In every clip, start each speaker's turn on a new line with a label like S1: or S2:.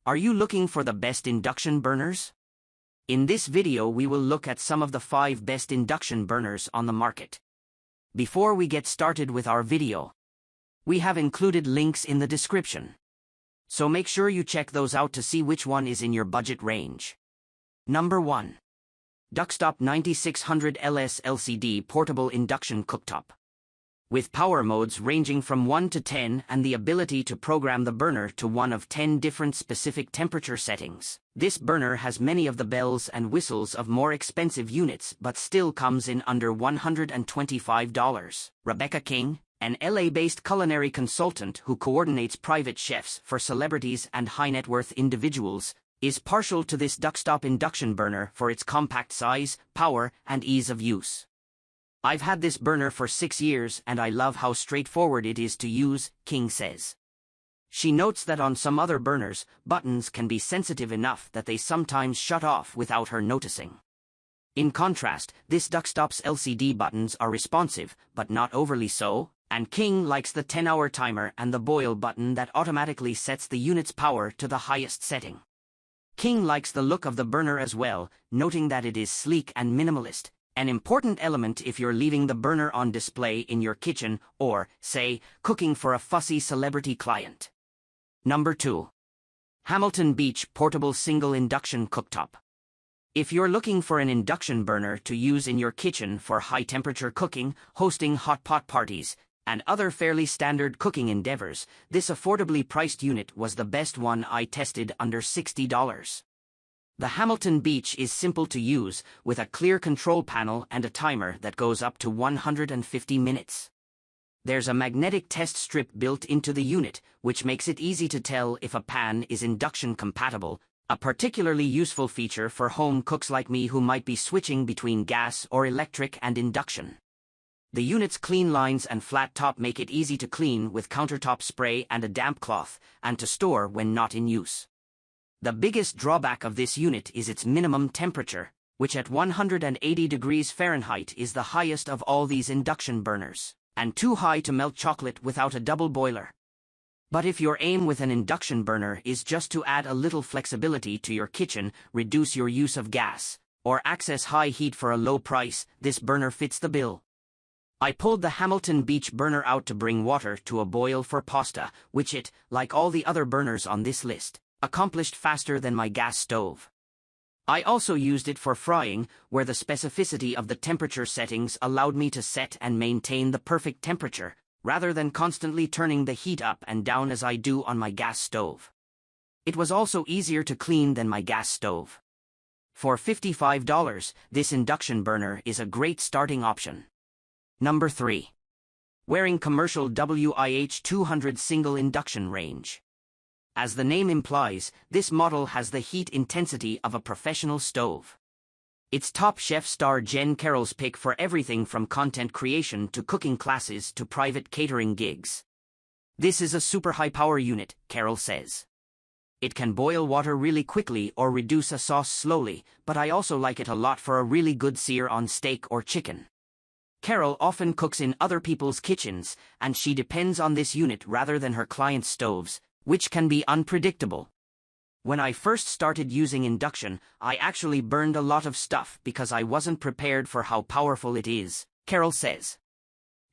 S1: Are you looking for the best induction burners? In this video we will look at some of the 5 best induction burners on the market. Before we get started with our video, we have included links in the description. So make sure you check those out to see which one is in your budget range. Number 1. Duxtop 9600 LS LCD Portable Induction Cooktop. With power modes ranging from 1 to 10 and the ability to program the burner to one of 10 different specific temperature settings, this burner has many of the bells and whistles of more expensive units but still comes in under $125. Rebecca King, an LA-based culinary consultant who coordinates private chefs for celebrities and high-net-worth individuals, is partial to this Duxtop induction burner for its compact size, power, and ease of use. I've had this burner for 6 years and I love how straightforward it is to use, King says. She notes that on some other burners, buttons can be sensitive enough that they sometimes shut off without her noticing. In contrast, this Duxtop's LCD buttons are responsive, but not overly so, and King likes the 10-hour timer and the boil button that automatically sets the unit's power to the highest setting. King likes the look of the burner as well, noting that it is sleek and minimalist, an important element if you're leaving the burner on display in your kitchen or, say, cooking for a fussy celebrity client. Number 2. Hamilton Beach Portable Single Induction Cooktop. If you're looking for an induction burner to use in your kitchen for high-temperature cooking, hosting hot pot parties, and other fairly standard cooking endeavors, this affordably priced unit was the best one I tested under $60. The Hamilton Beach is simple to use, with a clear control panel and a timer that goes up to 150 minutes. There's a magnetic test strip built into the unit, which makes it easy to tell if a pan is induction compatible, a particularly useful feature for home cooks like me who might be switching between gas or electric and induction. The unit's clean lines and flat top make it easy to clean with countertop spray and a damp cloth, and to store when not in use. The biggest drawback of this unit is its minimum temperature, which at 180 degrees Fahrenheit is the highest of all these induction burners, and too high to melt chocolate without a double boiler. But if your aim with an induction burner is just to add a little flexibility to your kitchen, reduce your use of gas, or access high heat for a low price, this burner fits the bill. I pulled the Hamilton Beach burner out to bring water to a boil for pasta, which it, like all the other burners on this list, accomplished faster than my gas stove. I also used it for frying, where the specificity of the temperature settings allowed me to set and maintain the perfect temperature, rather than constantly turning the heat up and down as I do on my gas stove. It was also easier to clean than my gas stove. For $55, this induction burner is a great starting option. Number 3. Waring Commercial WIH 200 Single Induction Range. As the name implies, this model has the heat intensity of a professional stove. It's top chef star Jen Carroll's pick for everything from content creation to cooking classes to private catering gigs. This is a super high-power unit, Carroll says. It can boil water really quickly or reduce a sauce slowly, but I also like it a lot for a really good sear on steak or chicken. Carroll often cooks in other people's kitchens, and she depends on this unit rather than her clients' stoves, which can be unpredictable. When I first started using induction, I actually burned a lot of stuff because I wasn't prepared for how powerful it is, Carroll says.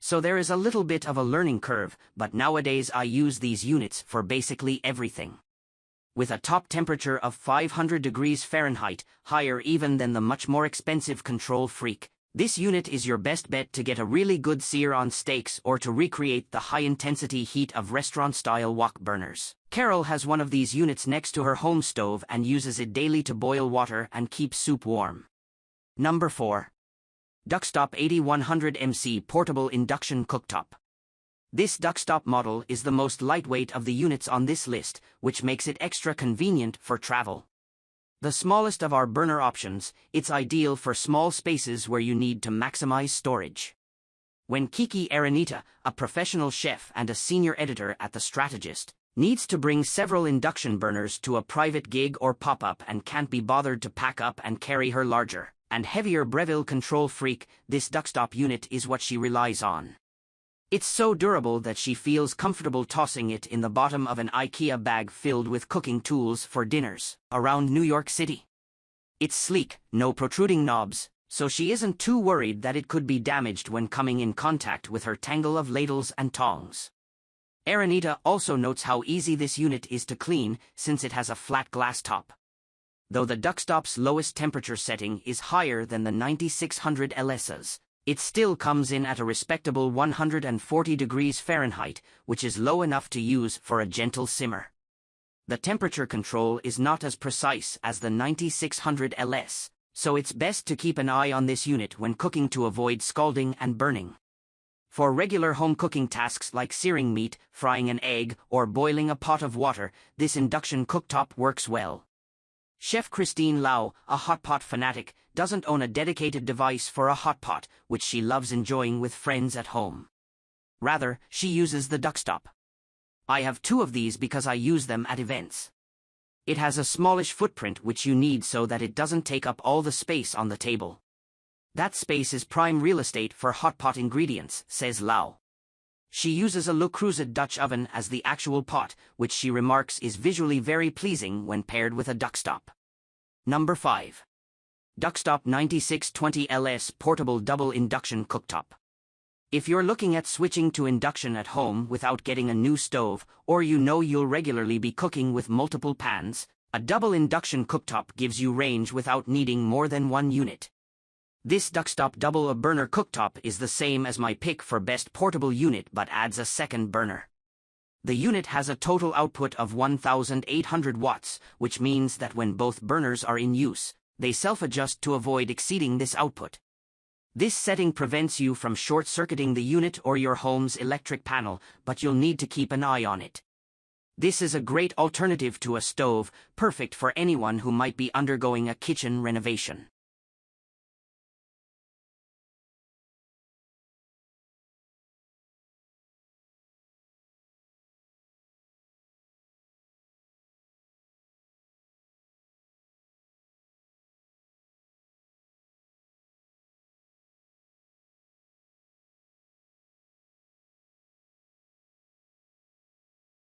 S1: So there is a little bit of a learning curve, but nowadays I use these units for basically everything. With a top temperature of 500 degrees Fahrenheit, higher even than the much more expensive Control Freak, this unit is your best bet to get a really good sear on steaks or to recreate the high-intensity heat of restaurant-style wok burners. Carol has one of these units next to her home stove and uses it daily to boil water and keep soup warm. Number 4. Duxtop 8100 MC Portable Induction Cooktop. This Duxtop model is the most lightweight of the units on this list, which makes it extra convenient for travel. The smallest of our burner options, it's ideal for small spaces where you need to maximize storage. When Kiki Aranita, a professional chef and a senior editor at The Strategist, needs to bring several induction burners to a private gig or pop-up and can't be bothered to pack up and carry her larger and heavier Breville Control Freak, this Duxtop unit is what she relies on. It's so durable that she feels comfortable tossing it in the bottom of an IKEA bag filled with cooking tools for dinners around New York City. It's sleek, no protruding knobs, so she isn't too worried that it could be damaged when coming in contact with her tangle of ladles and tongs. Aranita also notes how easy this unit is to clean since it has a flat glass top. Though the Duxtop's lowest temperature setting is higher than the 9600 LS's, it still comes in at a respectable 140 degrees Fahrenheit, which is low enough to use for a gentle simmer. The temperature control is not as precise as the 9600 LS, so it's best to keep an eye on this unit when cooking to avoid scalding and burning. For regular home cooking tasks like searing meat, frying an egg, or boiling a pot of water, this induction cooktop works well. Chef Christine Lau, a hotpot fanatic, doesn't own a dedicated device for a hotpot, which she loves enjoying with friends at home. Rather, she uses the Duxtop. I have 2 of these because I use them at events. It has a smallish footprint which you need so that it doesn't take up all the space on the table. That space is prime real estate for hotpot ingredients, says Lau. She uses a Le Creuset Dutch oven as the actual pot, which she remarks is visually very pleasing when paired with a Duxtop. Number 5. Duxtop 9620 LS Portable Double Induction Cooktop. If you're looking at switching to induction at home without getting a new stove, or you know you'll regularly be cooking with multiple pans, a double induction cooktop gives you range without needing more than 1 unit. This Duxtop double burner cooktop is the same as my pick for best portable unit but adds a second burner. The unit has a total output of 1,800 watts, which means that when both burners are in use, they self-adjust to avoid exceeding this output. This setting prevents you from short-circuiting the unit or your home's electric panel, but you'll need to keep an eye on it. This is a great alternative to a stove, perfect for anyone who might be undergoing a kitchen renovation.